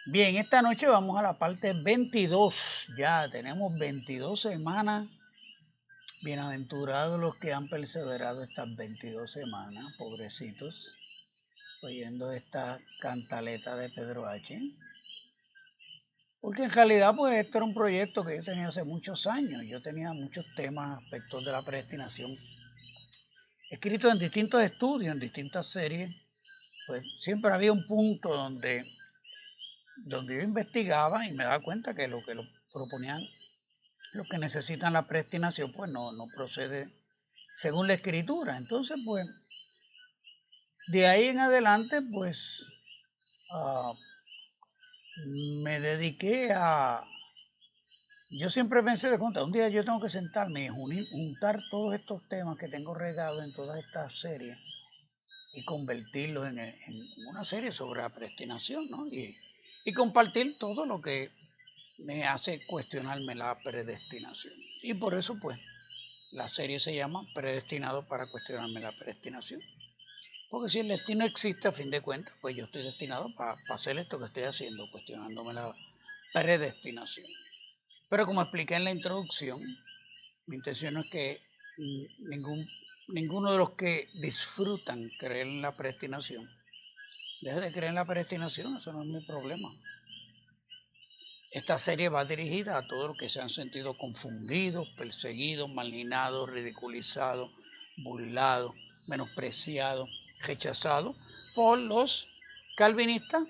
Bien, esta noche vamos a la parte 22. Ya tenemos 22 semanas. Bienaventurados los que han perseverado estas 22 semanas, pobrecitos, oyendo esta cantaleta de Pedro H. Porque en realidad, pues esto era un proyecto que yo tenía hace muchos años. Yo tenía muchos temas, aspectos de la predestinación, escritos en distintos estudios, en distintas series. Pues siempre había un punto donde yo investigaba y me daba cuenta que lo proponían los que necesitan la predestinación, pues no procede según la escritura. Entonces, pues, de ahí en adelante, pues, uh, me dediqué a... Yo siempre pensé de cuenta, un día yo tengo que sentarme y juntar todos estos temas que tengo regados en todas estas series y convertirlos en una serie sobre la predestinación, ¿no? Y compartir todo lo que me hace cuestionarme la predestinación. Y por eso, pues, la serie se llama Predestinado para cuestionarme la predestinación. Porque si el destino existe, a fin de cuentas, pues yo estoy destinado para hacer esto que estoy haciendo, cuestionándome la predestinación. Pero como expliqué en la introducción, mi intención no es que ninguno de los que disfrutan creer en la predestinación deje de creer en la predestinación. Eso no es mi problema. Esta serie va dirigida a todos los que se han sentido confundidos, perseguidos, marginados, ridiculizados, burlados, menospreciados, rechazados por los calvinistas,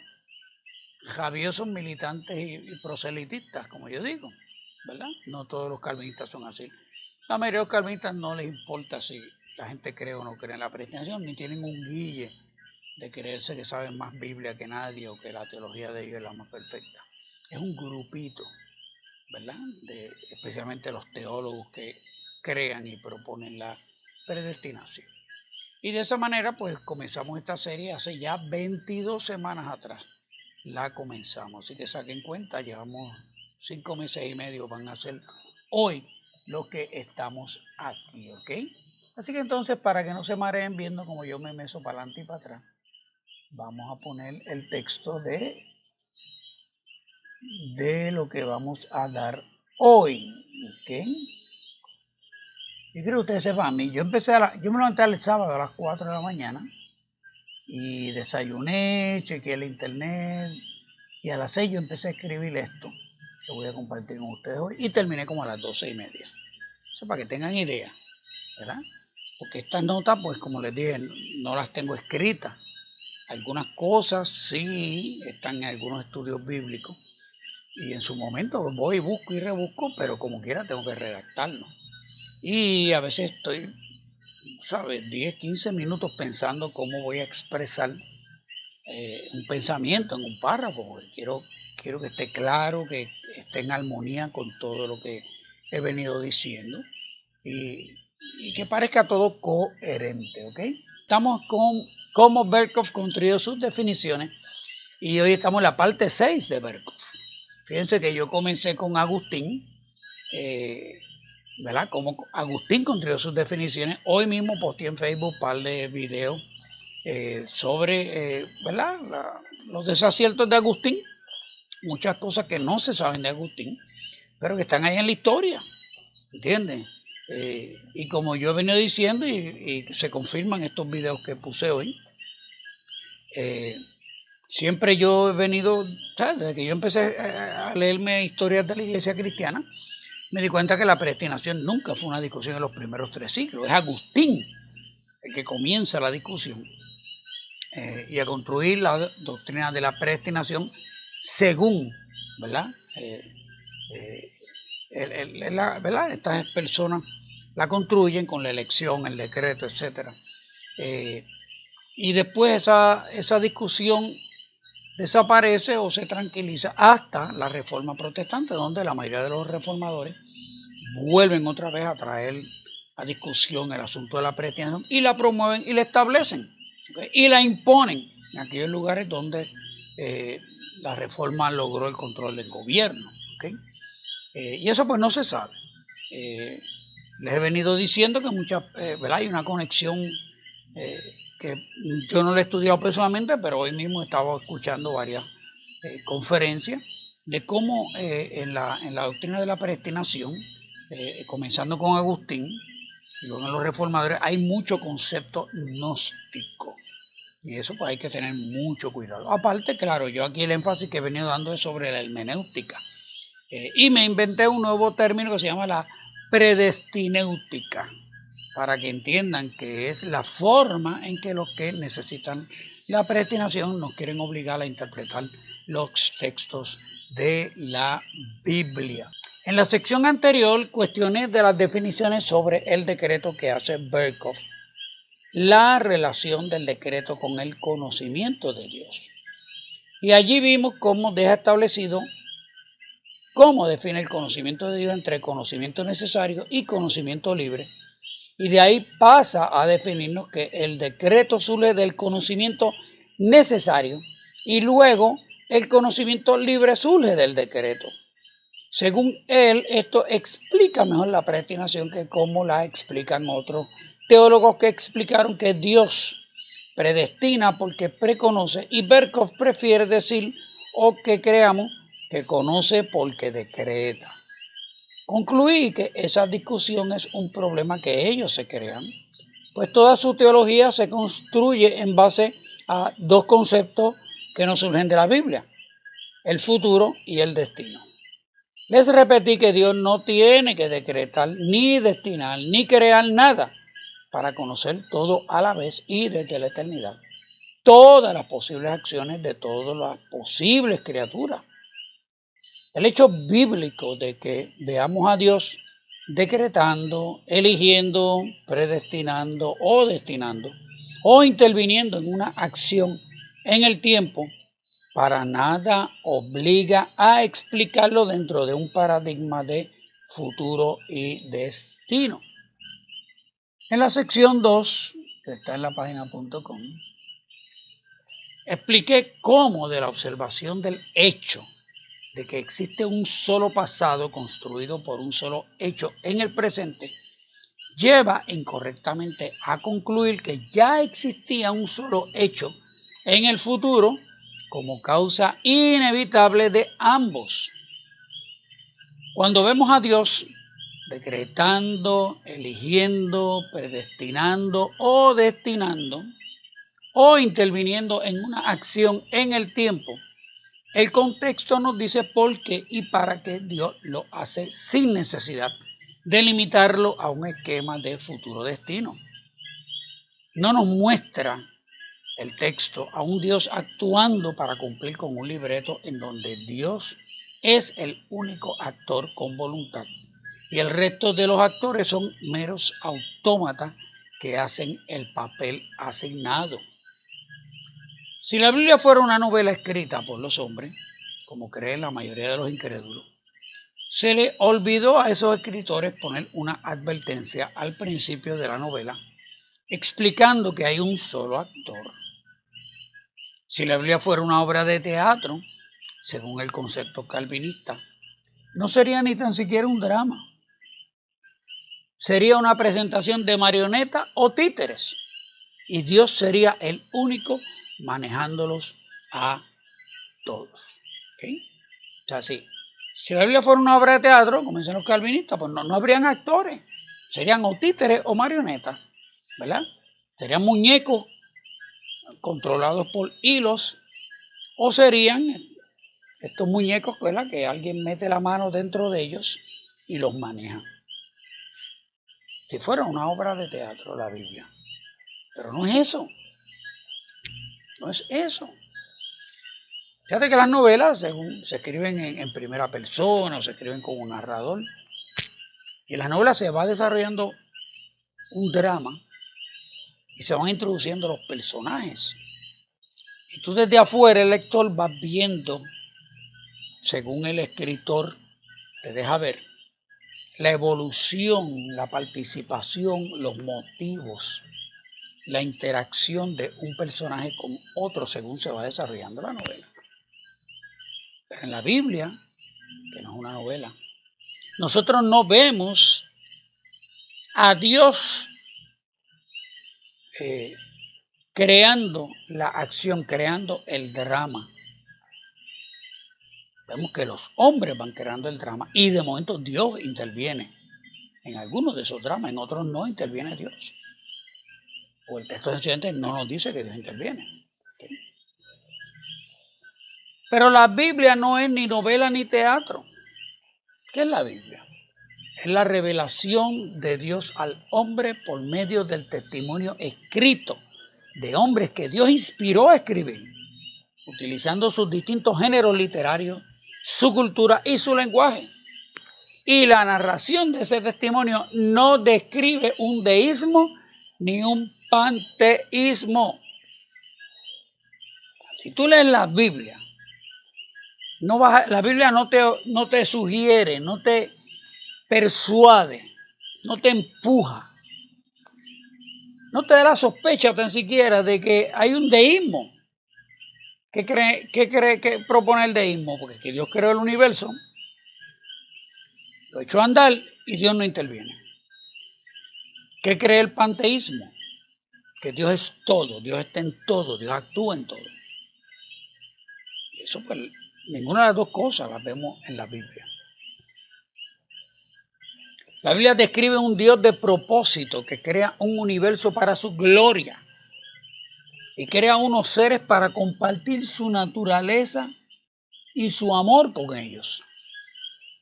rabiosos militantes y proselitistas, como yo digo, ¿verdad? No todos los calvinistas son así. La mayoría de los calvinistas no les importa si la gente cree o no cree en la predestinación, ni tienen un guille de creerse que saben más Biblia que nadie o que la teología de ellos es la más perfecta. Es un grupito, ¿verdad? Especialmente los teólogos que crean y proponen la predestinación. Y de esa manera, pues comenzamos esta serie hace ya 22 semanas atrás. La comenzamos, así que saquen cuenta, llevamos 5 meses y medio, van a ser hoy los que estamos aquí, ¿ok? Así que entonces, para que no se mareen viendo como yo me meso para adelante y para atrás, vamos a poner el texto de lo que vamos a dar hoy, ¿ok? Yo quiero que ustedes sepan, yo me levanté el sábado a las 4 de la mañana y desayuné, chequeé el internet y a las 6 yo empecé a escribir esto que voy a compartir con ustedes hoy y terminé como a las 12:30. Eso para que tengan idea, ¿verdad? Porque estas notas, pues como les dije, no las tengo escritas. Algunas cosas sí están en algunos estudios bíblicos y en su momento voy, busco y rebusco, pero como quiera tengo que redactarlo. Y a veces estoy, ¿sabes? 10, 15 minutos pensando cómo voy a expresar un pensamiento en un párrafo, porque quiero que esté claro, que esté en armonía con todo lo que he venido diciendo y que parezca todo coherente, ¿ok? Estamos con cómo Berkhoff construyó sus definiciones y hoy estamos en la parte 6 de Berkhoff. Fíjense que yo comencé con Agustín, ¿verdad? Como Agustín construyó sus definiciones. Hoy mismo posté en Facebook un par de videos sobre, ¿verdad? Los desaciertos de Agustín, muchas cosas que no se saben de Agustín, pero que están ahí en la historia, ¿entiendes? Y como yo he venido diciendo y se confirman estos videos que puse hoy, siempre yo he venido, ¿sabes? Desde que yo empecé a leerme historias de la iglesia cristiana, me di cuenta que la predestinación nunca fue una discusión en los primeros 3 siglos. Es Agustín el que comienza la discusión y a construir la doctrina de la predestinación según, ¿verdad? ¿Verdad? Estas personas la construyen con la elección, el decreto, etc. Y después esa discusión desaparece o se tranquiliza hasta la Reforma Protestante, donde la mayoría de los reformadores vuelven otra vez a traer a discusión el asunto de la predestinación y la promueven y la establecen, ¿okay? Y la imponen en aquellos lugares donde la reforma logró el control del gobierno, ¿okay? Y eso pues no se sabe. Les he venido diciendo que ¿verdad? Hay una conexión que yo no la he estudiado personalmente, pero hoy mismo estaba escuchando varias conferencia de cómo en la doctrina de la predestinación, comenzando con Agustín y luego en los reformadores, hay mucho concepto gnóstico. Y eso pues hay que tener mucho cuidado. Aparte, claro, yo aquí el énfasis que he venido dando es sobre la hermenéutica. Y me inventé un nuevo término que se llama la predestinéutica, para que entiendan que es la forma en que los que necesitan la predestinación nos quieren obligar a interpretar los textos de la Biblia. En la sección anterior cuestioné de las definiciones sobre el decreto que hace Berkhof, la relación del decreto con el conocimiento de Dios. Y allí vimos cómo deja establecido cómo define el conocimiento de Dios entre conocimiento necesario y conocimiento libre. Y de ahí pasa a definirnos que el decreto surge del conocimiento necesario y luego el conocimiento libre surge del decreto. Según él, esto explica mejor la predestinación que como la explican otros teólogos que explicaron que Dios predestina porque preconoce, y Berkhof prefiere decir o que creamos que conoce porque decreta. Concluí que esa discusión es un problema que ellos se crean, pues toda su teología se construye en base a dos conceptos que no surgen de la Biblia: el futuro y el destino. Les repetí que Dios no tiene que decretar, ni destinar, ni crear nada para conocer todo a la vez y desde la eternidad todas las posibles acciones de todas las posibles criaturas. El hecho bíblico de que veamos a Dios decretando, eligiendo, predestinando o destinando o interviniendo en una acción en el tiempo para nada obliga a explicarlo dentro de un paradigma de futuro y destino. En la sección 2, que está en la página.com, expliqué cómo de la observación del hecho de que existe un solo pasado construido por un solo hecho en el presente, lleva incorrectamente a concluir que ya existía un solo hecho en el futuro como causa inevitable de ambos. Cuando vemos a Dios decretando, eligiendo, predestinando o destinando o interviniendo en una acción en el tiempo, el contexto nos dice por qué y para qué Dios lo hace sin necesidad de limitarlo a un esquema de futuro destino. No nos muestra el texto a un Dios actuando para cumplir con un libreto en donde Dios es el único actor con voluntad y el resto de los actores son meros autómatas que hacen el papel asignado. Si la Biblia fuera una novela escrita por los hombres, como creen la mayoría de los incrédulos, se le olvidó a esos escritores poner una advertencia al principio de la novela explicando que hay un solo actor. Si la Biblia fuera una obra de teatro, según el concepto calvinista, no sería ni tan siquiera un drama. Sería una presentación de marionetas o títeres y Dios sería el único manejándolos a todos. ¿Okay? O sea, si la Biblia fuera una obra de teatro, como dicen los calvinistas, pues no habrían actores, serían o títeres o marionetas, ¿verdad? Serían muñecos controlados por hilos o serían estos muñecos, ¿verdad?, que alguien mete la mano dentro de ellos y los maneja. Si fuera una obra de teatro la Biblia. Pero no es eso. No es eso. Fíjate que las novelas se escriben en primera persona o se escriben con un narrador. Y en las novelas se va desarrollando un drama y se van introduciendo los personajes. Y tú desde afuera, el lector, vas viendo, según el escritor te deja ver, la evolución, la participación, los motivos, la interacción de un personaje con otro según se va desarrollando la novela. Pero en la Biblia, que no es una novela, nosotros no vemos a Dios creando la acción, creando el drama. Vemos que los hombres van creando el drama y de momento Dios interviene. En algunos de esos dramas, en otros no interviene Dios. O el texto sencillamente no nos dice que Dios interviene. ¿Okay? Pero la Biblia no es ni novela ni teatro. ¿Qué es la Biblia? Es la revelación de Dios al hombre por medio del testimonio escrito de hombres que Dios inspiró a escribir, utilizando sus distintos géneros literarios, su cultura y su lenguaje. Y la narración de ese testimonio no describe un deísmo ni un panteísmo. Si tú lees la Biblia, la Biblia no te sugiere, no te persuade, no te empuja, no te da la sospecha tan siquiera de que hay un deísmo. ¿Qué propone el deísmo? Porque que Dios creó el universo, lo echó a andar y Dios no interviene. ¿Qué cree el panteísmo? Que Dios es todo, Dios está en todo, Dios actúa en todo. Y eso, pues, ninguna de las dos cosas las vemos en la Biblia. La Biblia describe un Dios de propósito que crea un universo para su gloria y crea unos seres para compartir su naturaleza y su amor con ellos.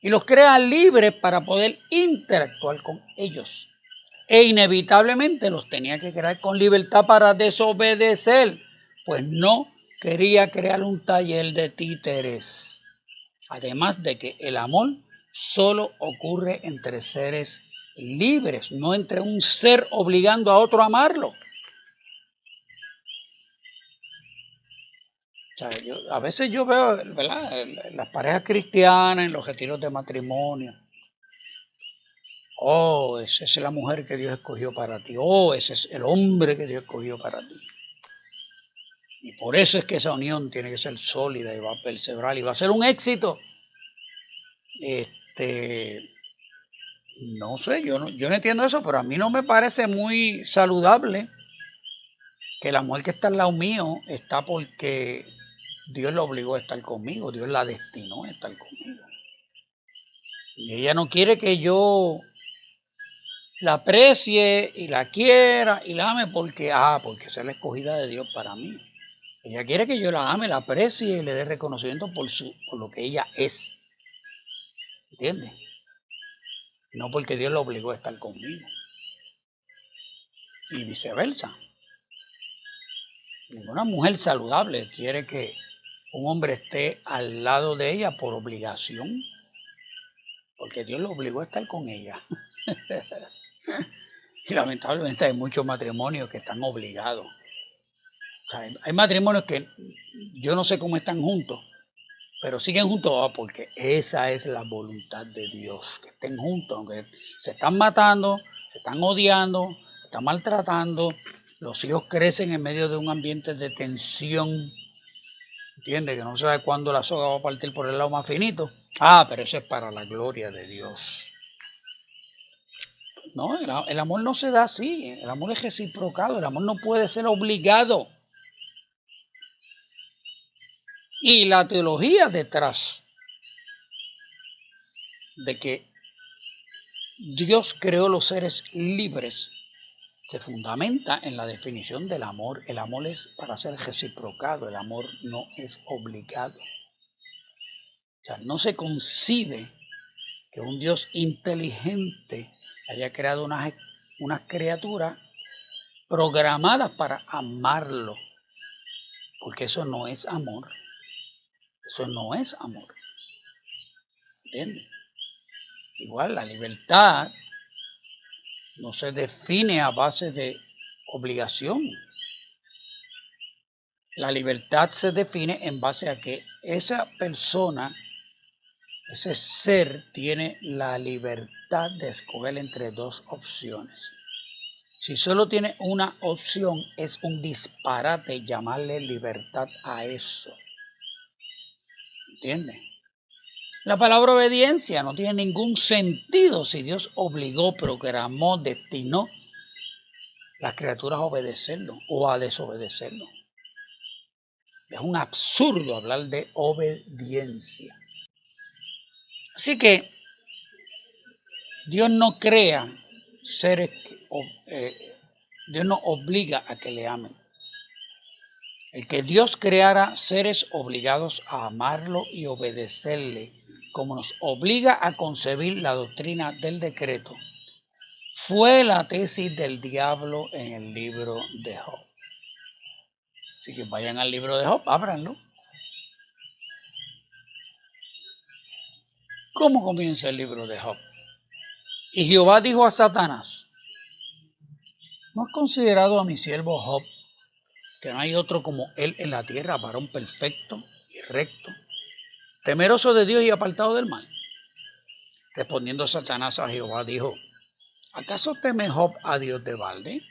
Y los crea libres para poder interactuar con ellos. E inevitablemente los tenía que crear con libertad para desobedecer, pues no quería crear un taller de títeres. Además de que el amor solo ocurre entre seres libres, no entre un ser obligando a otro a amarlo. O sea, a veces yo veo, ¿verdad?, en las parejas cristianas, en los retiros de matrimonio. Oh, esa es la mujer que Dios escogió para ti. Oh, ese es el hombre que Dios escogió para ti. Y por eso es que esa unión tiene que ser sólida y va a perseverar y va a ser un éxito. No sé, yo no entiendo eso, pero a mí no me parece muy saludable que la mujer que está al lado mío está porque Dios la obligó a estar conmigo, Dios la destinó a estar conmigo. Y ella no quiere que yo la aprecie y la quiera y la ame porque es la escogida de Dios para mí. Ella quiere que yo la ame, la aprecie y le dé reconocimiento por lo que ella es. ¿Entiendes? No porque Dios la obligó a estar conmigo. Y viceversa. Ninguna mujer saludable quiere que un hombre esté al lado de ella por obligación, porque Dios lo obligó a estar con ella. Y lamentablemente hay muchos matrimonios que están obligados. O sea, hay matrimonios que yo no sé cómo están juntos, pero siguen juntos porque esa es la voluntad de Dios, que estén juntos, aunque se están matando, se están odiando, se están maltratando, los hijos crecen en medio de un ambiente de tensión. ¿Entiendes? Que no sabe cuándo la soga va a partir por el lado más finito. Pero eso es para la gloria de Dios. No, el amor no se da así. El amor es reciprocado. El amor no puede ser obligado. Y la teología detrás de que Dios creó los seres libres se fundamenta en la definición del amor. El amor es para ser reciprocado. El amor no es obligado. O sea, no se concibe que un Dios inteligente haya creado unas criaturas programadas para amarlo, porque eso no es amor. Eso no es amor. ¿Entiendes? Igual la libertad no se define a base de obligación. La libertad se define en base a que esa persona, ese ser, tiene la libertad de escoger entre dos opciones. Si solo tiene una opción, es un disparate llamarle libertad a eso. ¿Entiendes? La palabra obediencia no tiene ningún sentido si Dios obligó, programó, destinó las criaturas a obedecerlo o a desobedecerlo. Es un absurdo hablar de obediencia. Así que Dios no crea seres, Dios no obliga a que le amen. El que Dios creara seres obligados a amarlo y obedecerle, como nos obliga a concebir la doctrina del decreto, fue la tesis del diablo en el libro de Job. Así que vayan al libro de Job, ábranlo. ¿Cómo comienza el libro de Job? Y Jehová dijo a Satanás: ¿no has considerado a mi siervo Job, que no hay otro como él en la tierra, varón perfecto y recto, temeroso de Dios y apartado del mal? Respondiendo Satanás a Jehová, dijo: ¿acaso teme Job a Dios de balde?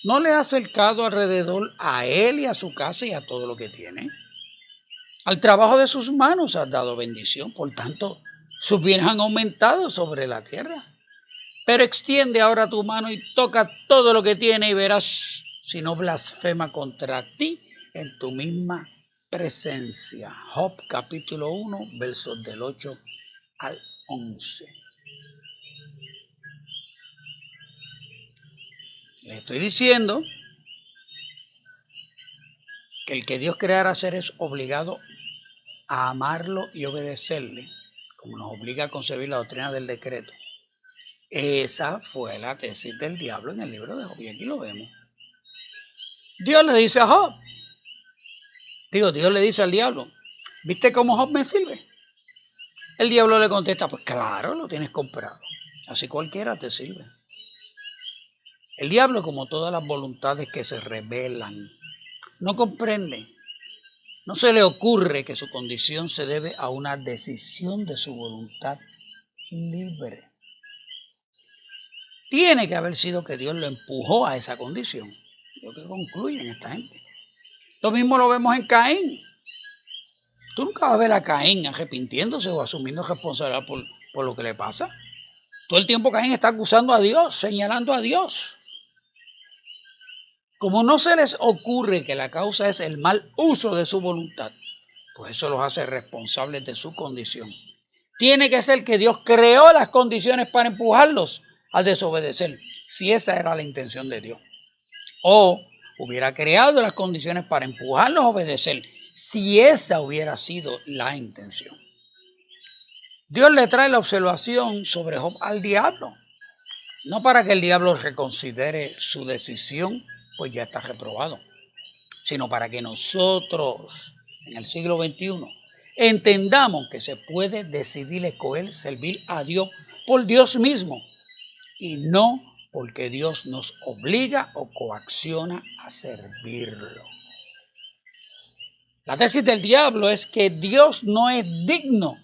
¿No le ha acercado alrededor a él y a su casa y a todo lo que tiene? Al trabajo de sus manos has dado bendición, por tanto, sus bienes han aumentado sobre la tierra. Pero extiende ahora tu mano y toca todo lo que tiene y verás si no blasfema contra ti en tu misma presencia. Job capítulo 1, versos del 8 al 11. Les estoy diciendo que el que Dios creara seres obligado a amarlo y obedecerle, como nos obliga a concebir la doctrina del decreto. Esa fue la tesis del diablo en el libro de Job, y aquí lo vemos. Dios le dice a Job, Dios le dice al diablo: ¿viste cómo Job me sirve? El diablo le contesta: pues claro, lo tienes comprado, así cualquiera te sirve. El diablo, como todas las voluntades que se rebelan, no comprende, no se le ocurre que su condición se debe a una decisión de su voluntad libre. Tiene que haber sido que Dios lo empujó a esa condición. Lo que concluyen esta gente. Lo mismo lo vemos en Caín. Tú nunca vas a ver a Caín arrepintiéndose o asumiendo responsabilidad por lo que le pasa. Todo el tiempo Caín está acusando a Dios, señalando a Dios. Como no se les ocurre que la causa es el mal uso de su voluntad, pues eso los hace responsables de su condición. Tiene que ser que Dios creó las condiciones para empujarlos a desobedecer, si esa era la intención de Dios. O hubiera creado las condiciones para empujarlos a obedecer, si esa hubiera sido la intención. Dios le trae la observación sobre Job al diablo, no para que el diablo reconsidere su decisión, pues ya está reprobado, sino para que nosotros, en el siglo XXI, entendamos que se puede decidir escoger servir a Dios por Dios mismo y no porque Dios nos obliga o coacciona a servirlo. La tesis del diablo es que Dios no es digno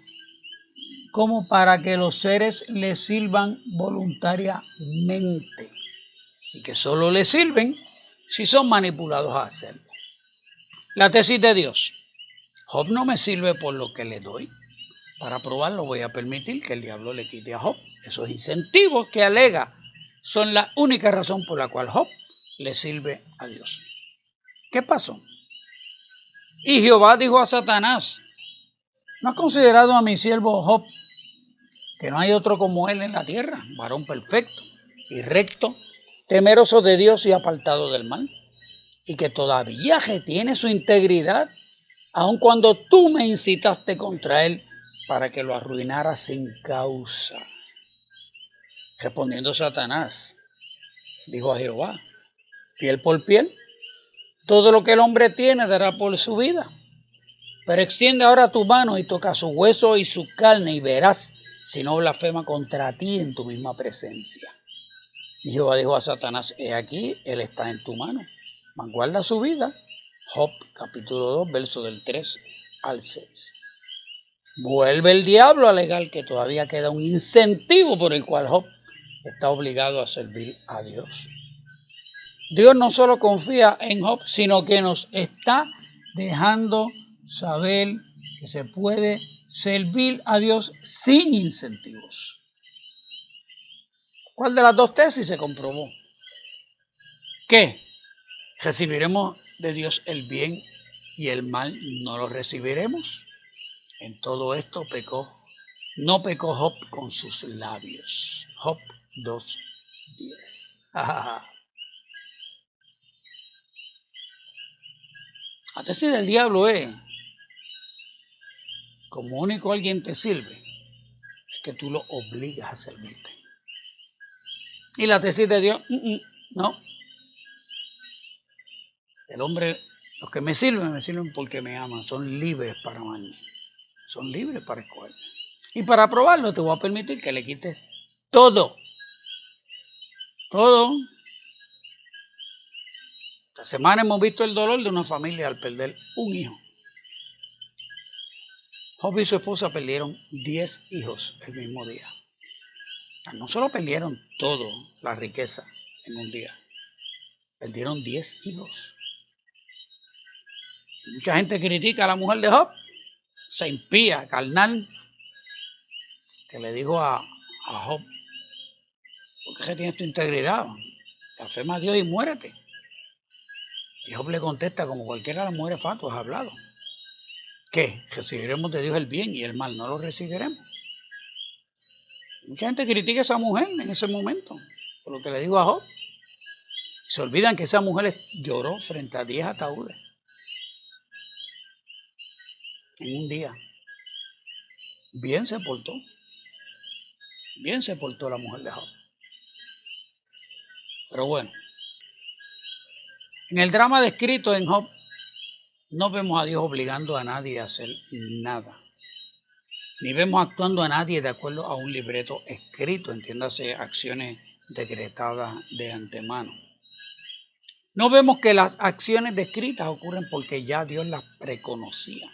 como para que los seres le sirvan voluntariamente y que solo le sirven si son manipulados a hacerlo. La tesis de Dios: Job no me sirve por lo que le doy. Para probarlo voy a permitir que el diablo le quite a Job. Esos incentivos que alega son la única razón por la cual Job le sirve a Dios. ¿Qué pasó? Y Jehová dijo a Satanás: ¿no has considerado a mi siervo Job, que no hay otro como él en la tierra, varón perfecto y recto, temeroso de Dios y apartado del mal, y que todavía retiene su integridad, aun cuando tú me incitaste contra él para que lo arruinara sin causa? Respondiendo Satanás, dijo a Jehová: piel por piel, todo lo que el hombre tiene dará por su vida. Pero extiende ahora tu mano y toca su hueso y su carne y verás si no blasfema contra ti en tu misma presencia. Y Jehová dijo a Satanás: he aquí, él está en tu mano, mas guarda su vida. Job capítulo 2, verso del 3 al 6. Vuelve el diablo a alegar que todavía queda un incentivo por el cual Job está obligado a servir a Dios. Dios no solo confía en Job, sino que nos está dejando saber que se puede servir a Dios sin incentivos. ¿Cuál de las dos tesis se comprobó? ¿Qué? ¿Recibiremos de Dios el bien y el mal no lo recibiremos? En todo esto pecó No pecó Job con sus labios. Job 2:10. La tesis del diablo es, como único alguien te sirve, es que tú lo obligas a servirte. Y la tesis de Dios, no. El hombre, los que me sirven porque me aman, son libres para amarme, son libres para escogerme. Y para probarlo te voy a permitir que le quites todo. Esta semana hemos visto el dolor de una familia al perder un hijo. Job y su esposa perdieron 10 hijos el mismo día. No solo perdieron todo, la riqueza en un día, perdieron 10 hijos. Mucha gente critica a la mujer de Job, se impía, carnal, que le dijo a Job, ¿por qué tienes tu integridad? Blasfema a Dios y muérete. Y Job le contesta, como cualquiera de las mujeres fatuas ha hablado, ¿qué? Recibiremos de Dios el bien y el mal no lo recibiremos. Mucha gente critica a esa mujer en ese momento, por lo que le digo a Job. Se olvidan que esa mujer lloró frente a 10 ataúdes en un día. Bien se portó la mujer de Job. Pero bueno, en el drama descrito en Job, no vemos a Dios obligando a nadie a hacer nada, ni vemos actuando a nadie de acuerdo a un libreto escrito, entiéndase, acciones decretadas de antemano. No vemos que las acciones descritas ocurren porque ya Dios las preconocía.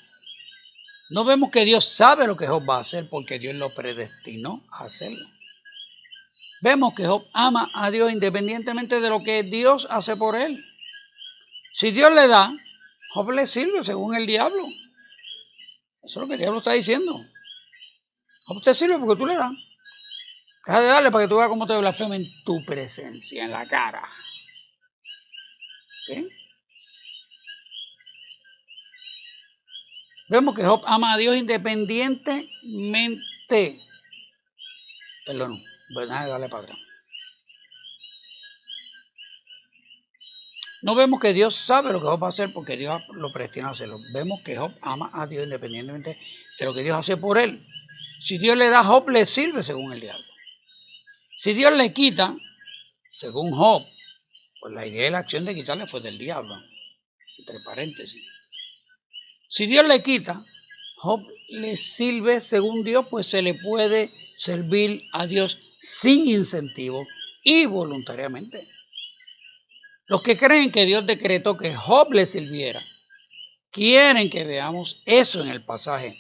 No vemos que Dios sabe lo que Job va a hacer porque Dios lo predestinó a hacerlo. Vemos que Job ama a Dios independientemente de lo que Dios hace por él. Si Dios le da, Job le sirve según el diablo. Eso es lo que el diablo está diciendo. Job te sirve porque tú le das. Deja de darle para que tú veas cómo te blasfema en tu presencia, en la cara. ¿Okay? Vemos que Job ama a Dios independientemente. Perdón, nada de darle para atrás. No vemos que Dios sabe lo que Job va a hacer porque Dios lo predestina a hacerlo. Vemos que Job ama a Dios independientemente de lo que Dios hace por él. Si Dios le da, Job le sirve según el diablo. Si Dios le quita, según Job, pues la idea de la acción de quitarle fue del diablo, entre paréntesis. Si Dios le quita, Job le sirve según Dios, pues se le puede servir a Dios sin incentivo y voluntariamente. Los que creen que Dios decretó que Job le sirviera, quieren que veamos eso en el pasaje.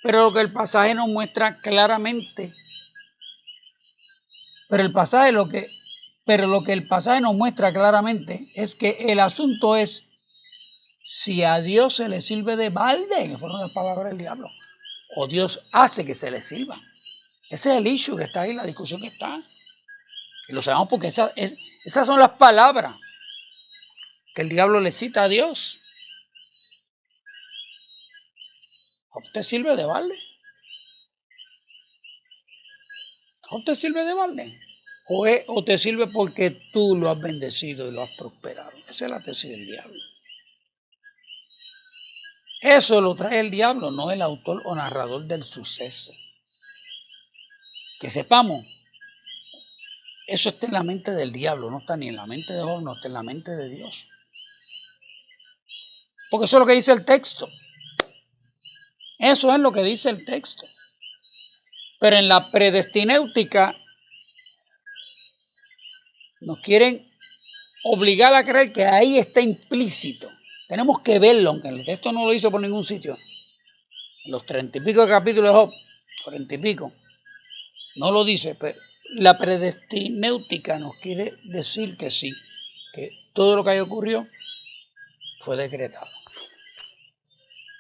Pero lo que el pasaje nos muestra claramente, lo que el pasaje nos muestra claramente es que el asunto es si a Dios se le sirve de balde, que fueron las palabras del diablo, o Dios hace que se le sirva. Ese es el issue que está ahí, la discusión que está. Y lo sabemos porque esas son las palabras que el diablo le cita a Dios. ¿A usted sirve de balde? ¿A usted sirve de balde? ¿O te sirve porque tú lo has bendecido y lo has prosperado? Esa es la tesis del diablo. Eso lo trae el diablo, no el autor o narrador del suceso. Que sepamos, eso está en la mente del diablo, no está ni en la mente de Job, no está en la mente de Dios. Porque eso es lo que dice el texto. Eso es lo que dice el texto. Pero en la predestinéutica nos quieren obligar a creer que ahí está implícito. Tenemos que verlo, aunque el texto no lo dice por ningún sitio. En los 30 y pico de capítulos de Job, 40 y pico, no lo dice, pero la predestinéutica nos quiere decir que sí, que todo lo que ahí ocurrió fue decretado.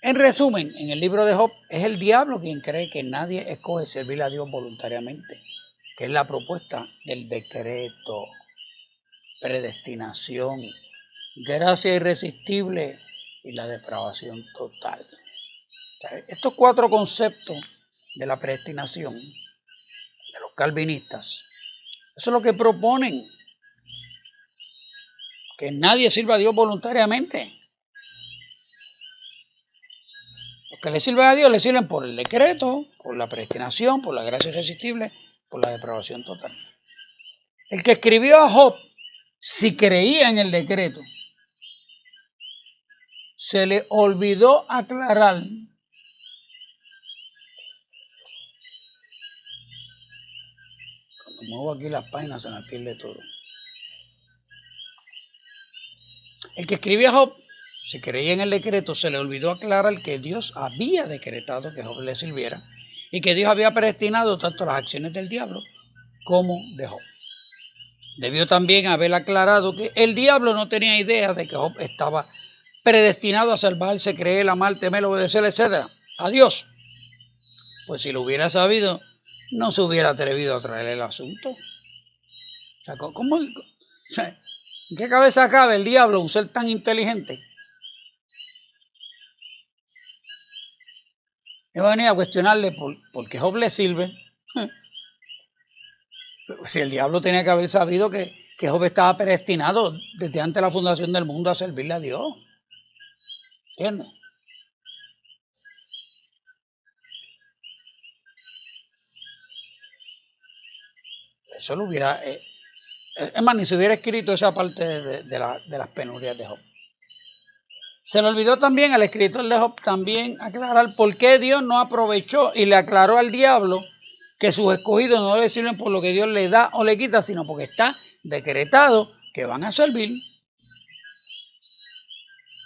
En resumen, en el libro de Job es el diablo quien cree que nadie escoge servir a Dios voluntariamente, que es la propuesta del decreto, predestinación, gracia irresistible y la depravación total. Estos 4 conceptos de la predestinación de los calvinistas. Eso es lo que proponen, que nadie sirva a Dios voluntariamente. Los que le sirven a Dios le sirven por el decreto, por la predestinación, por la gracia irresistible, por la depravación total. El que escribió a Job, si creía en el decreto, se le olvidó aclarar cuando muevo aquí las páginas se me pierde todo. El que escribió a Job, si creía en el decreto, se le olvidó aclarar que Dios había decretado que Job le sirviera y que Dios había predestinado tanto las acciones del diablo como de Job. Debió también haber aclarado que el diablo no tenía idea de que Job estaba predestinado a salvarse, creer, amar, temer, obedecer, etc. a Dios. Pues si lo hubiera sabido, no se hubiera atrevido a traer el asunto. O sea, ¿en qué cabeza cabe el diablo, un ser tan inteligente? Y va a venir a cuestionarle por qué Job le sirve. Si el diablo tenía que haber sabido que Job estaba predestinado desde antes de la fundación del mundo a servirle a Dios. ¿Entiendes? Eso lo hubiera... es más, ni se hubiera escrito esa parte de las penurias de Job. Se le olvidó también al escritor de Job también aclarar por qué Dios no aprovechó y le aclaró al diablo que sus escogidos no le sirven por lo que Dios le da o le quita, sino porque está decretado que van a servir.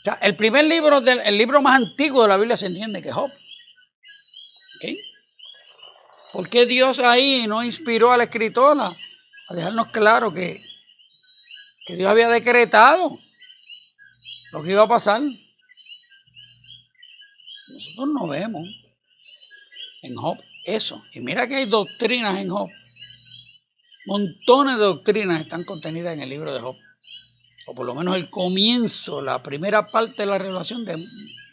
O sea, el primer libro, el libro más antiguo de la Biblia se entiende que es Job. ¿Okay? ¿Por qué Dios ahí no inspiró al escritor a dejarnos claro que Dios había decretado lo que iba a pasar? Nosotros no vemos en Job eso. Y mira que hay doctrinas en Job. Montones de doctrinas están contenidas en el libro de Job. O por lo menos el comienzo, la primera parte de la revelación de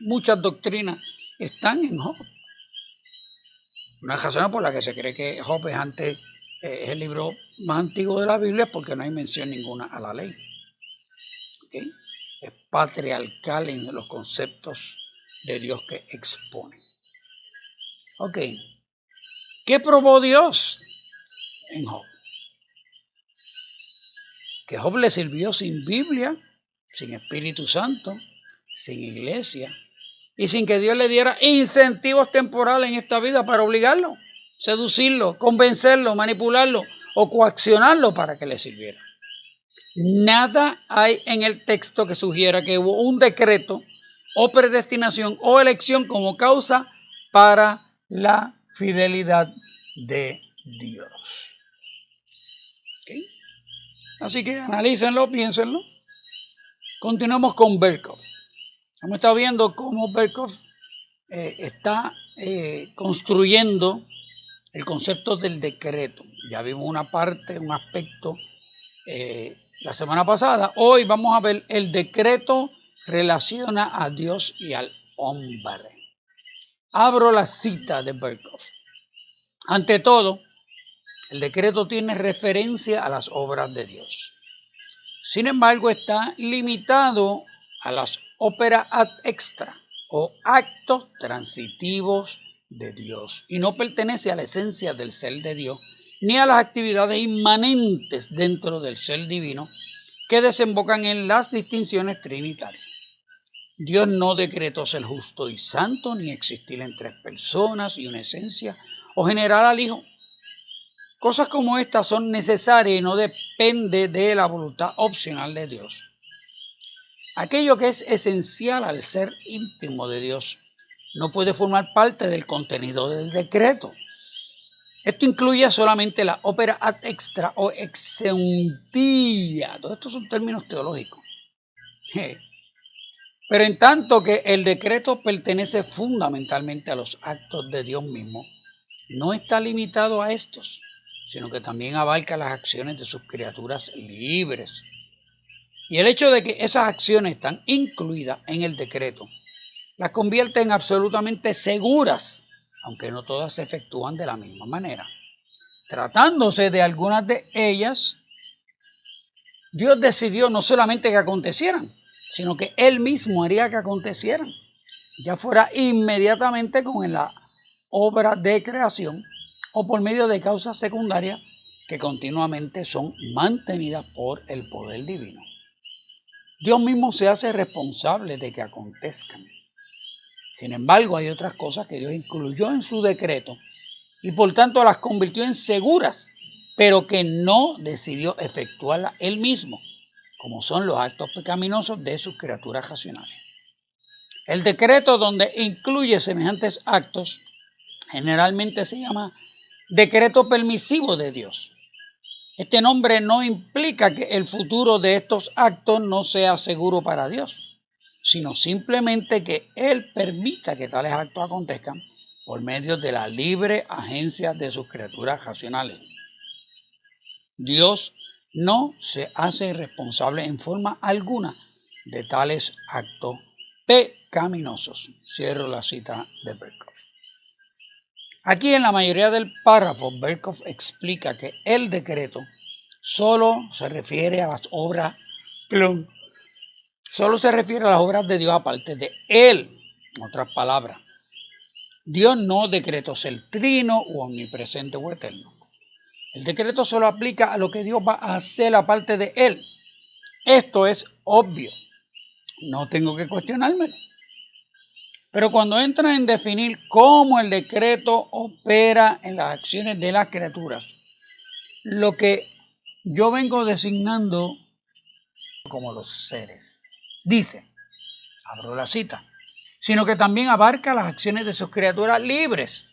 muchas doctrinas están en Job. Una razón por la que se cree que Job es el libro más antiguo de la Biblia es porque no hay mención ninguna a la ley. ¿Okay? Es patriarcal en los conceptos de Dios que expone. Ok. ¿Qué probó Dios en Job? Que Job le sirvió sin Biblia, sin Espíritu Santo, sin iglesia y sin que Dios le diera incentivos temporales en esta vida para obligarlo, seducirlo, convencerlo, manipularlo o coaccionarlo para que le sirviera. Nada hay en el texto que sugiera que hubo un decreto o predestinación o elección como causa para la fidelidad de Dios. ¿Okay? Así que analícenlo, piénsenlo. Continuamos con Berkhof. Hemos estado viendo cómo Berkhof está construyendo el concepto del decreto. Ya vimos una parte, un aspecto la semana pasada. Hoy vamos a ver el decreto relaciona a Dios y al hombre. Abro la cita de Berkhof. Ante todo, el decreto tiene referencia a las obras de Dios. Sin embargo, está limitado a las óperas ad extra o actos transitivos de Dios y no pertenece a la esencia del ser de Dios ni a las actividades inmanentes dentro del ser divino que desembocan en las distinciones trinitarias. Dios no decretó ser justo y santo ni existir en tres personas y una esencia o generar al Hijo. Cosas como estas son necesarias y no depende de la voluntad opcional de Dios. Aquello que es esencial al ser íntimo de Dios no puede formar parte del contenido del decreto. Esto incluye solamente la ópera ad extra o exeuntia. Todos estos son términos teológicos. Pero en tanto que el decreto pertenece fundamentalmente a los actos de Dios mismo, no está limitado a estos, sino que también abarca las acciones de sus criaturas libres. Y el hecho de que esas acciones están incluidas en el decreto las convierte en absolutamente seguras aunque no todas se efectúan de la misma manera. Tratándose de algunas de ellas, Dios decidió no solamente que acontecieran, sino que Él mismo haría que acontecieran, ya fuera inmediatamente con la obra de creación o por medio de causas secundarias que continuamente son mantenidas por el poder divino. Dios mismo se hace responsable de que acontezcan. Sin embargo, hay otras cosas que Dios incluyó en su decreto y por tanto las convirtió en seguras, pero que no decidió efectuarlas Él mismo, como son los actos pecaminosos de sus criaturas racionales. El decreto donde incluye semejantes actos generalmente se llama decreto permisivo de Dios. Este nombre no implica que el futuro de estos actos no sea seguro para Dios, sino simplemente que Él permita que tales actos acontezcan por medio de la libre agencia de sus criaturas racionales. Dios no se hace responsable en forma alguna de tales actos pecaminosos. Cierro la cita de Berkhof. Aquí en la mayoría del párrafo, Berkhof explica que el decreto solo se refiere a las obras, de Dios aparte de Él. En otras palabras, Dios no decretó ser trino u omnipresente o eterno. El decreto solo aplica a lo que Dios va a hacer aparte de Él. Esto es obvio. No tengo que cuestionármelo. Pero cuando entra en definir cómo el decreto opera en las acciones de las criaturas, lo que yo vengo designando como los seres, dice, abro la cita, sino que también abarca las acciones de sus criaturas libres.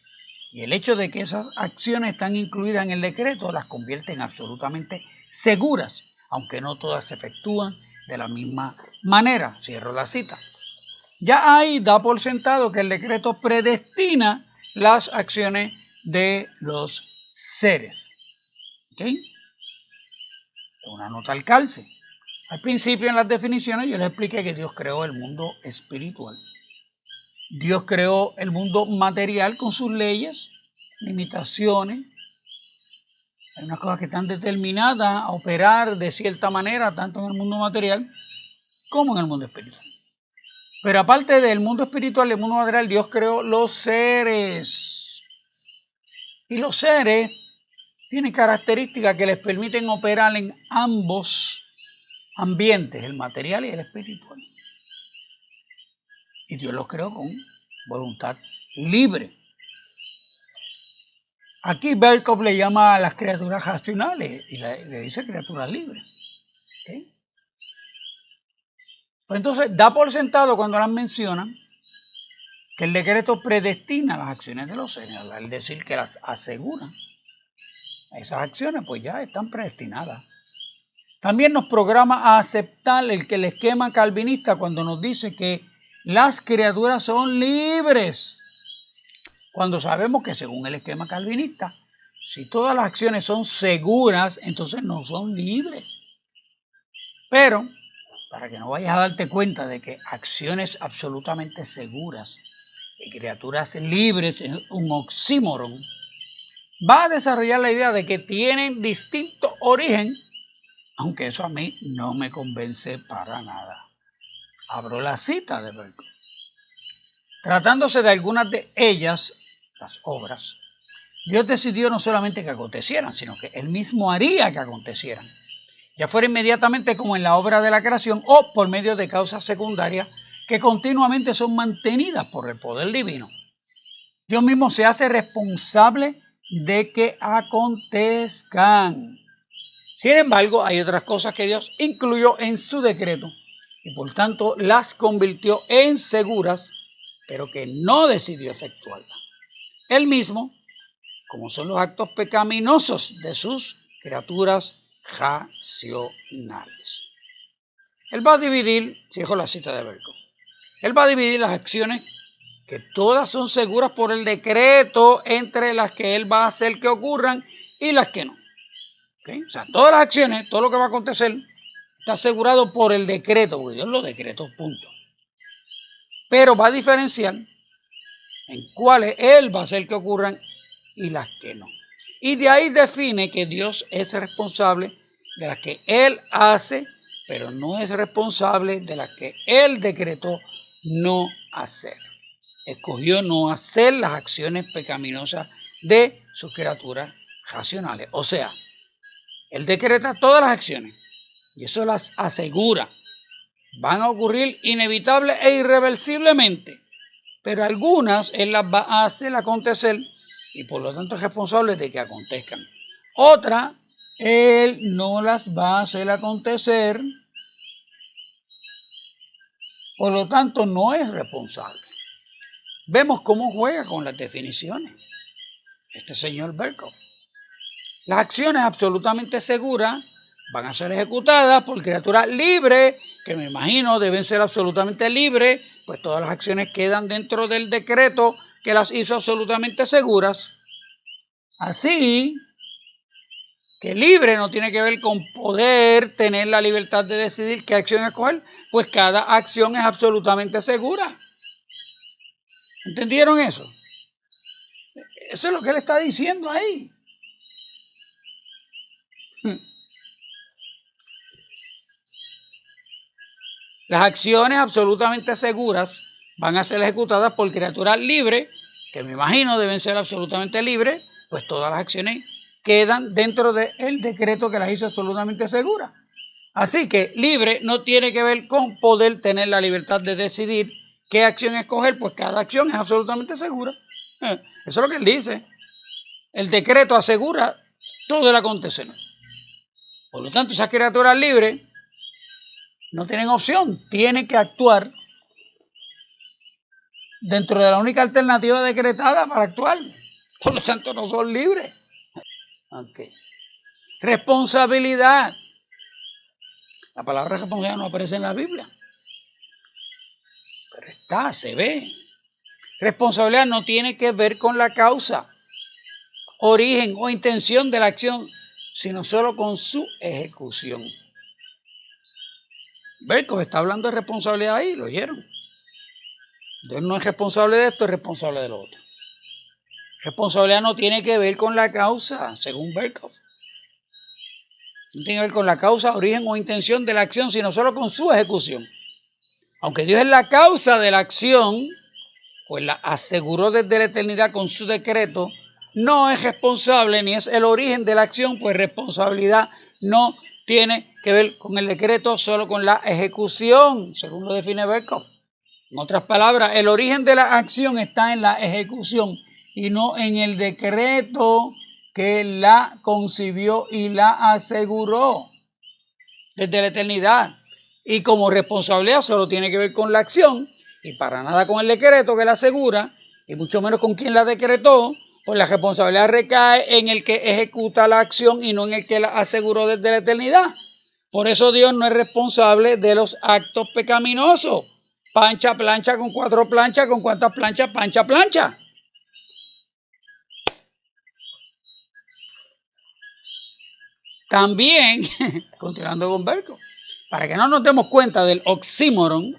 Y el hecho de que esas acciones están incluidas en el decreto las convierte en absolutamente seguras, aunque no todas se efectúan de la misma manera. Cierro la cita. Ya ahí da por sentado que el decreto predestina las acciones de los seres. ¿Ok? Una nota al calce. Al principio en las definiciones yo les expliqué que Dios creó el mundo espiritual. Dios creó el mundo material con sus leyes, limitaciones. Hay unas cosas que están determinadas a operar de cierta manera, tanto en el mundo material como en el mundo espiritual. Pero aparte del mundo espiritual y el mundo material, Dios creó los seres. Y los seres tienen características que les permiten operar en ambos ambientes, el material y el espiritual. Y Dios los creó con voluntad libre. Aquí Berkhof le llama a las criaturas racionales y le dice criaturas libres. ¿Okay? Pues entonces da por sentado cuando las mencionan que el decreto predestina las acciones de los seres, al decir que las asegura. Esas acciones pues ya están predestinadas. También nos programa a aceptar el esquema calvinista cuando nos dice que las criaturas son libres. Cuando sabemos que según el esquema calvinista, si todas las acciones son seguras, entonces no son libres. Pero, para que no vayas a darte cuenta de que acciones absolutamente seguras y criaturas libres es un oxímoron, va a desarrollar la idea de que tienen distinto origen, aunque eso a mí no me convence para nada. Abro la cita de Berkhof. Tratándose de algunas de ellas, las obras, Dios decidió no solamente que acontecieran, sino que Él mismo haría que acontecieran, ya fuera inmediatamente como en la obra de la creación o por medio de causas secundarias que continuamente son mantenidas por el poder divino. Dios mismo se hace responsable de que acontezcan. Sin embargo, hay otras cosas que Dios incluyó en su decreto y por tanto las convirtió en seguras, pero que no decidió efectuarlas. Él mismo, como son los actos pecaminosos de sus criaturas racionales. Él va a dividir, fijo la cita de Berkhof, Él va a dividir las acciones que todas son seguras por el decreto entre las que Él va a hacer que ocurran y las que no. ¿Okay? O sea, todas las acciones, todo lo que va a acontecer, está asegurado por el decreto, porque Dios lo decretó, punto. Pero va a diferenciar en cuáles Él va a hacer que ocurran y las que no. Y de ahí define que Dios es responsable de las que Él hace, pero no es responsable de las que Él decretó no hacer. Escogió no hacer las acciones pecaminosas de sus criaturas racionales. O sea, Él decreta todas las acciones y eso las asegura. Van a ocurrir inevitable e irreversiblemente, pero algunas Él las va a hacer acontecer y por lo tanto es responsable de que acontezcan. Otras, Él no las va a hacer acontecer, por lo tanto no es responsable. Vemos cómo juega con las definiciones este señor Berkov. Las acciones absolutamente seguras van a ser ejecutadas por criaturas libres, que me imagino deben ser absolutamente libres, pues todas las acciones quedan dentro del decreto que las hizo absolutamente seguras. Así que libre no tiene que ver con poder tener la libertad de decidir qué acción escoger, pues cada acción es absolutamente segura. ¿Entendieron eso? Eso es lo que él está diciendo ahí. Las acciones absolutamente seguras van a ser ejecutadas por criaturas libres, que me imagino deben ser absolutamente libres, pues todas las acciones quedan dentro del decreto que las hizo absolutamente seguras. Así que libre no tiene que ver con poder tener la libertad de decidir qué acción escoger, pues cada acción es absolutamente segura. Eso es lo que él dice. El decreto asegura todo el acontecer. Por lo tanto, esas criaturas libres no tienen opción, tienen que actuar dentro de la única alternativa decretada para actuar. Por lo tanto, no son libres. Okay. Responsabilidad. La palabra responsabilidad no aparece en la Biblia, pero está, se ve. Responsabilidad no tiene que ver con la causa, origen o intención de la acción, sino solo con su ejecución. Berkov está hablando de responsabilidad ahí, ¿lo oyeron? Dios no es responsable de esto, es responsable de lo otro. Responsabilidad no tiene que ver con la causa, según Berkov. No tiene que ver con la causa, origen o intención de la acción, sino solo con su ejecución. Aunque Dios es la causa de la acción, pues la aseguró desde la eternidad con su decreto, no es responsable ni es el origen de la acción, pues responsabilidad no tiene que ver con el decreto, solo con la ejecución, según lo define Berkov. En otras palabras, el origen de la acción está en la ejecución y no en el decreto que la concibió y la aseguró desde la eternidad. Y como responsabilidad solo tiene que ver con la acción y para nada con el decreto que la asegura, y mucho menos con quien la decretó, pues la responsabilidad recae en el que ejecuta la acción y no en el que la aseguró desde la eternidad. Por eso Dios no es responsable de los actos pecaminosos. Pancha, plancha, con 4 planchas, ¿con cuántas planchas? Pancha, plancha. También, continuando con Berkov, para que no nos demos cuenta del oxímoron,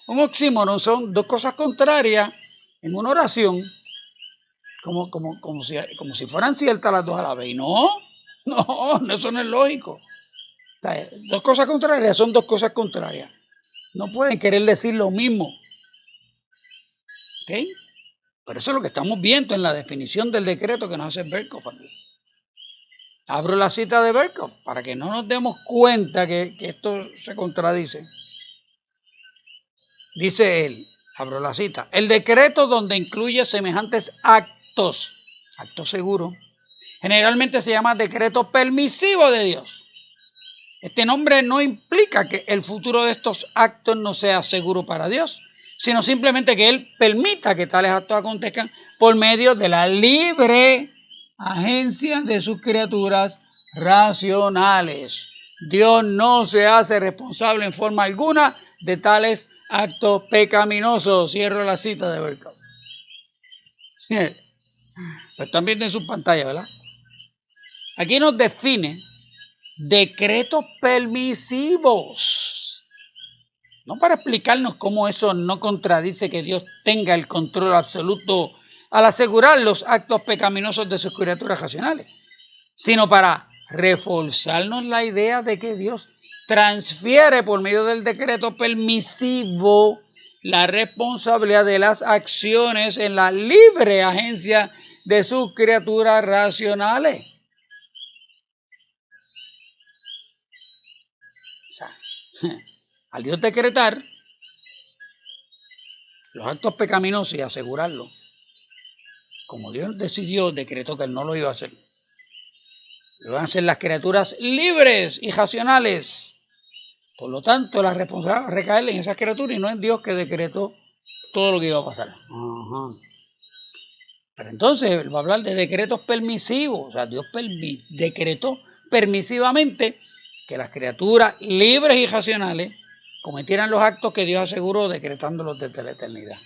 un oxímoron son dos cosas contrarias en una oración, como si fueran ciertas las dos a la vez. Y no, eso no es lógico. O sea, dos cosas contrarias son dos cosas contrarias. No pueden querer decir lo mismo. ¿Ok? Pero eso es lo que estamos viendo en la definición del decreto que nos hace Berkov aquí. Abro la cita de Berkov para que no nos demos cuenta que esto se contradice. Dice él, abro la cita, el decreto donde incluye semejantes actos seguros, generalmente se llama decreto permisivo de Dios. Este nombre no implica que el futuro de estos actos no sea seguro para Dios, sino simplemente que Él permita que tales actos acontezcan por medio de la libre agencia de sus criaturas racionales. Dios no se hace responsable en forma alguna de tales actos pecaminosos. Cierro la cita de Berkov. Lo están viendo en su pantalla, ¿verdad? Aquí nos define decretos permisivos. No para explicarnos cómo eso no contradice que Dios tenga el control absoluto al asegurar los actos pecaminosos de sus criaturas racionales, sino para reforzarnos la idea de que Dios transfiere por medio del decreto permisivo la responsabilidad de las acciones en la libre agencia de sus criaturas racionales. O sea, al Dios decretar los actos pecaminosos y asegurarlo, como Dios decidió, decretó que Él no lo iba a hacer. Lo van a hacer las criaturas libres y racionales. Por lo tanto, la responsabilidad recae en esas criaturas y no en Dios que decretó todo lo que iba a pasar. Pero entonces va a hablar de decretos permisivos. O sea, Dios decretó permisivamente que las criaturas libres y racionales cometieran los actos que Dios aseguró decretándolos desde la eternidad.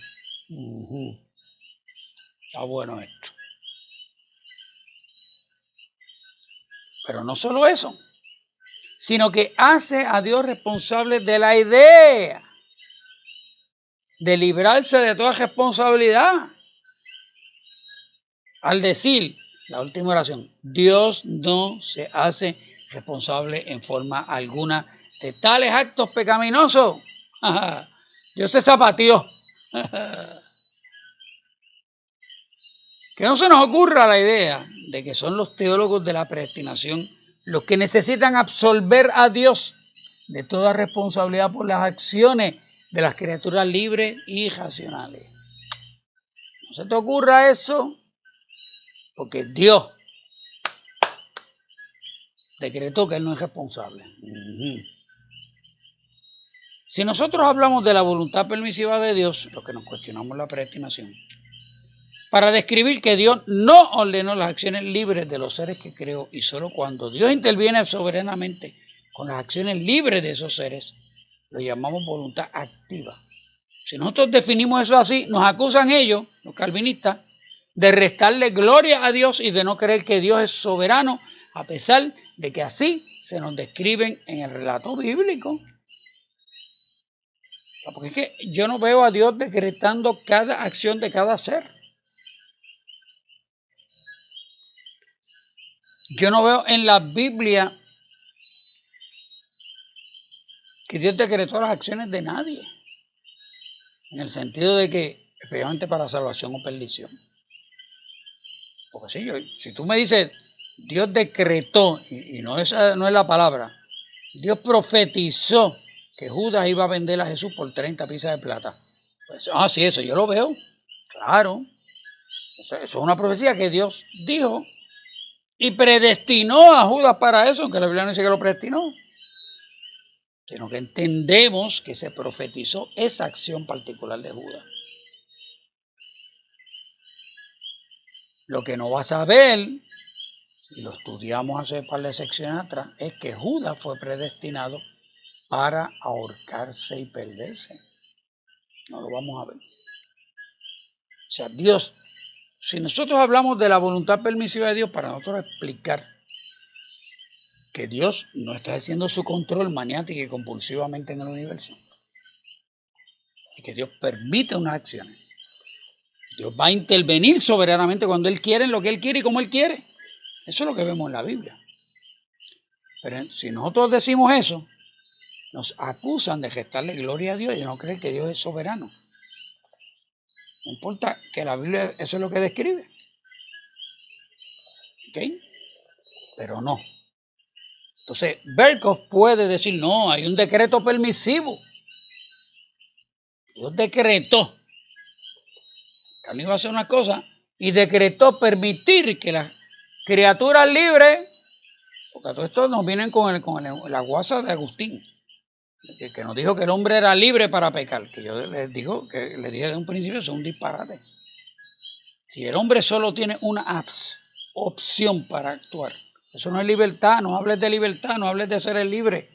Está bueno esto. Pero no solo eso, sino que hace a Dios responsable de la idea de librarse de toda responsabilidad. Al decir, la última oración, Dios no se hace responsable en forma alguna de tales actos pecaminosos. Dios se zapateó. Que no se nos ocurra la idea de que son los teólogos de la predestinación los que necesitan absolver a Dios de toda responsabilidad por las acciones de las criaturas libres y racionales. No se te ocurra eso, porque Dios decretó que Él no es responsable. Si nosotros hablamos de la voluntad permisiva de Dios, lo que nos cuestionamos la predestinación, para describir que Dios no ordenó las acciones libres de los seres que creó, y solo cuando Dios interviene soberanamente con las acciones libres de esos seres, lo llamamos voluntad activa. Si nosotros definimos eso así, nos acusan ellos, los calvinistas, de restarle gloria a Dios y de no creer que Dios es soberano, a pesar de que así se nos describen en el relato bíblico. Porque es que yo no veo a Dios decretando cada acción de cada ser. Yo no veo en la Biblia que Dios decretó las acciones de nadie, en el sentido de que, especialmente para salvación o perdición. Porque si tú me dices, Dios decretó, y no es la palabra, Dios profetizó que Judas iba a vender a Jesús por 30 piezas de plata. Pues, sí, eso yo lo veo, claro. Eso es una profecía que Dios dijo y predestinó a Judas para eso, aunque la Biblia no dice que lo predestinó, sino que entendemos que se profetizó esa acción particular de Judas. Lo que no vas a ver, y lo estudiamos hace un par de secciones atrás, es que Judas fue predestinado para ahorcarse y perderse. No lo vamos a ver. O sea, Dios, si nosotros hablamos de la voluntad permisiva de Dios, para nosotros explicar que Dios no está ejerciendo su control maniático y compulsivamente en el universo, y que Dios permite unas acciones. Dios va a intervenir soberanamente cuando Él quiere, en lo que Él quiere y como Él quiere. Eso es lo que vemos en la Biblia. Pero si nosotros decimos eso, nos acusan de restarle gloria a Dios y de no creer que Dios es soberano. No importa que la Biblia, eso es lo que describe. ¿Ok? Pero no. Entonces, Berkhoff puede decir, no, hay un decreto permisivo. Dios decretó que Él iba a hacer una cosa y decretó permitir que las criaturas libres, porque a todo esto nos vienen con la guasa de Agustín, que nos dijo que el hombre era libre para pecar, que yo les dije desde un principio, eso es un disparate. Si el hombre solo tiene una opción para actuar, eso no es libertad, no hables de libertad, no hables de ser el libre,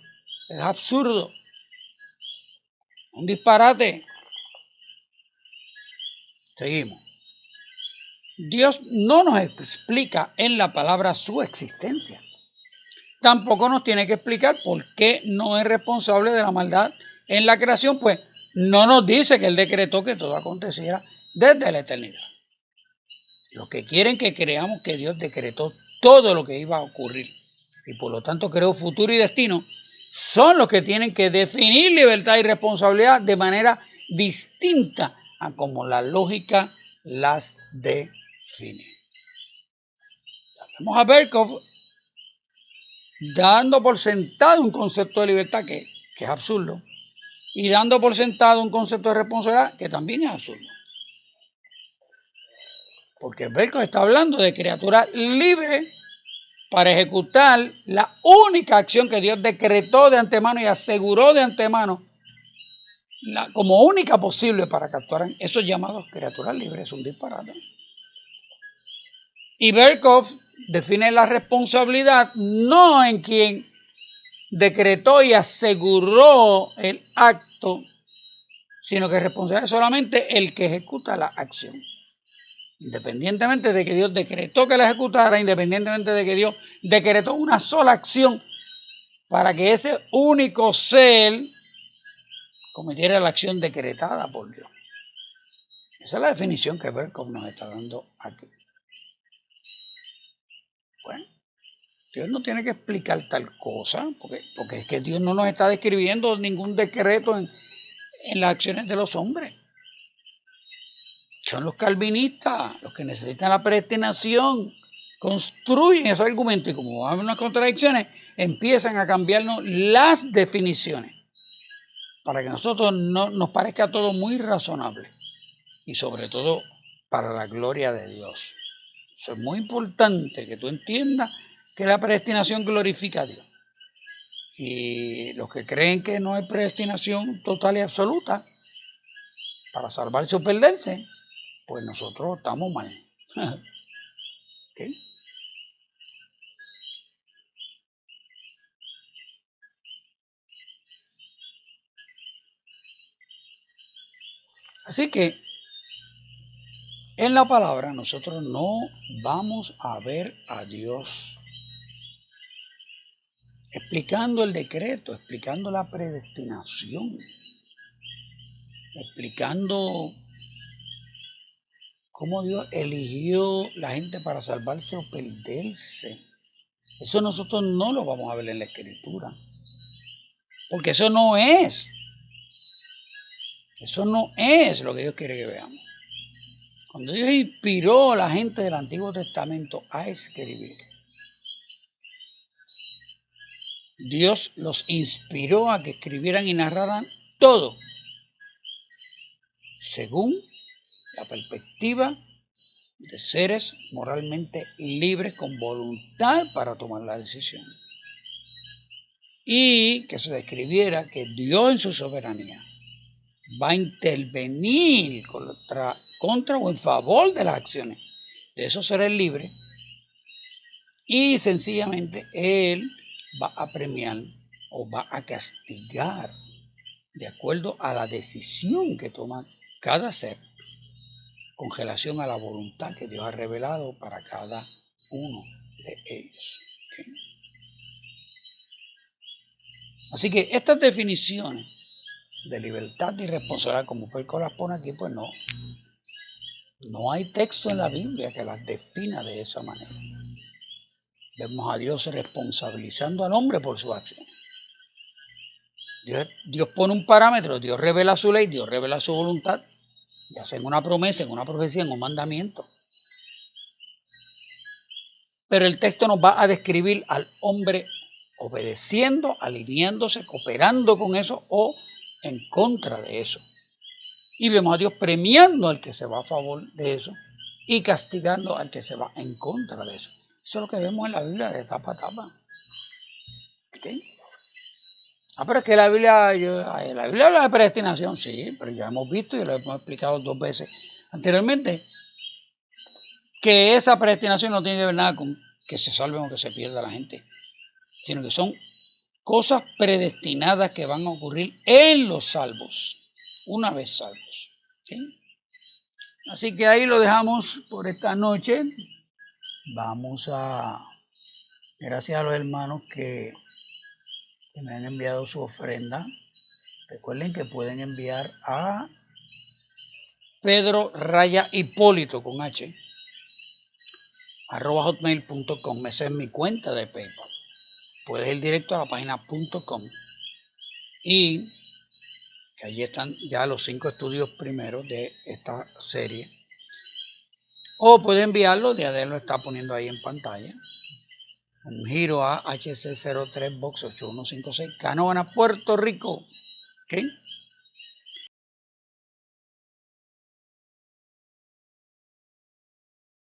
es absurdo, un disparate. Seguimos. Dios no nos explica en la palabra su existencia. Tampoco nos tiene que explicar por qué no es responsable de la maldad en la creación, pues no nos dice que Él decretó que todo aconteciera desde la eternidad. Los que quieren que creamos que Dios decretó todo lo que iba a ocurrir y por lo tanto creó futuro y destino, son los que tienen que definir libertad y responsabilidad de manera distinta a como la lógica las define. Vamos a ver dando por sentado un concepto de libertad que es absurdo y dando por sentado un concepto de responsabilidad que también es absurdo. Porque Berkov está hablando de criaturas libres para ejecutar la única acción que Dios decretó de antemano y aseguró de antemano como única posible para que actuaran esos llamados criaturas libres. Es un disparate. Y Berkov define la responsabilidad no en quien decretó y aseguró el acto, sino que responsable es solamente el que ejecuta la acción. Independientemente de que Dios decretó que la ejecutara, independientemente de que Dios decretó una sola acción para que ese único ser cometiera la acción decretada por Dios. Esa es la definición que Berkov nos está dando aquí. Bueno, Dios no tiene que explicar tal cosa, porque es que Dios no nos está describiendo ningún decreto en las acciones de los hombres. Son los calvinistas los que necesitan la predestinación, construyen esos argumentos y como va a haber unas contradicciones, empiezan a cambiarnos las definiciones para que a nosotros nos parezca todo muy razonable y sobre todo para la gloria de Dios. Eso es muy importante que tú entiendas que la predestinación glorifica a Dios. Y los que creen que no hay predestinación total y absoluta para salvarse o perderse, pues nosotros estamos mal. ¿Okay? Así que en la palabra nosotros no vamos a ver a Dios explicando el decreto, explicando la predestinación, explicando cómo Dios eligió la gente para salvarse o perderse. Eso nosotros no lo vamos a ver en la Escritura. Porque eso no es lo que Dios quiere que veamos. Cuando Dios inspiró a la gente del Antiguo Testamento a escribir, Dios los inspiró a que escribieran y narraran todo según la perspectiva de seres moralmente libres con voluntad para tomar la decisión. Y que se describiera que Dios en su soberanía va a intervenir contra o en favor de las acciones de esos seres libres y sencillamente Él va a premiar o va a castigar de acuerdo a la decisión que toma cada ser con relación a la voluntad que Dios ha revelado para cada uno de ellos. ¿Okay? Así que estas definiciones de libertad y responsabilidad, como Berkov las pone aquí, pues no hay texto en la Biblia que las defina de esa manera. Vemos a Dios responsabilizando al hombre por su acción. Dios pone un parámetro, Dios revela su ley, Dios revela su voluntad, ya sea en una promesa, en una profecía, en un mandamiento. Pero el texto nos va a describir al hombre obedeciendo, alineándose, cooperando con eso o en contra de eso. Y vemos a Dios premiando al que se va a favor de eso y castigando al que se va en contra de eso. Eso es lo que vemos en la Biblia de tapa a tapa. ¿Okay? Pero es que la Biblia habla de predestinación, sí, pero ya hemos visto y lo hemos explicado 2 veces anteriormente, que esa predestinación no tiene que ver nada con que se salven o que se pierda la gente, sino que son cosas predestinadas que van a ocurrir en los salvos, una vez salvos. ¿Okay? Así que ahí lo dejamos por esta noche. Vamos a, gracias a los hermanos que me han enviado su ofrenda, Recuerden que pueden enviar a Pedro Raya Hipólito con H @hotmail.com. Esa es mi cuenta de PayPal. Puedes ir directo a la página .com y que allí están ya los 5 estudios primeros de esta serie. O puede enviarlo, Diadel lo está poniendo ahí en pantalla. Un giro a HC03 Box 8156, Canóvana, Puerto Rico. ¿Okay?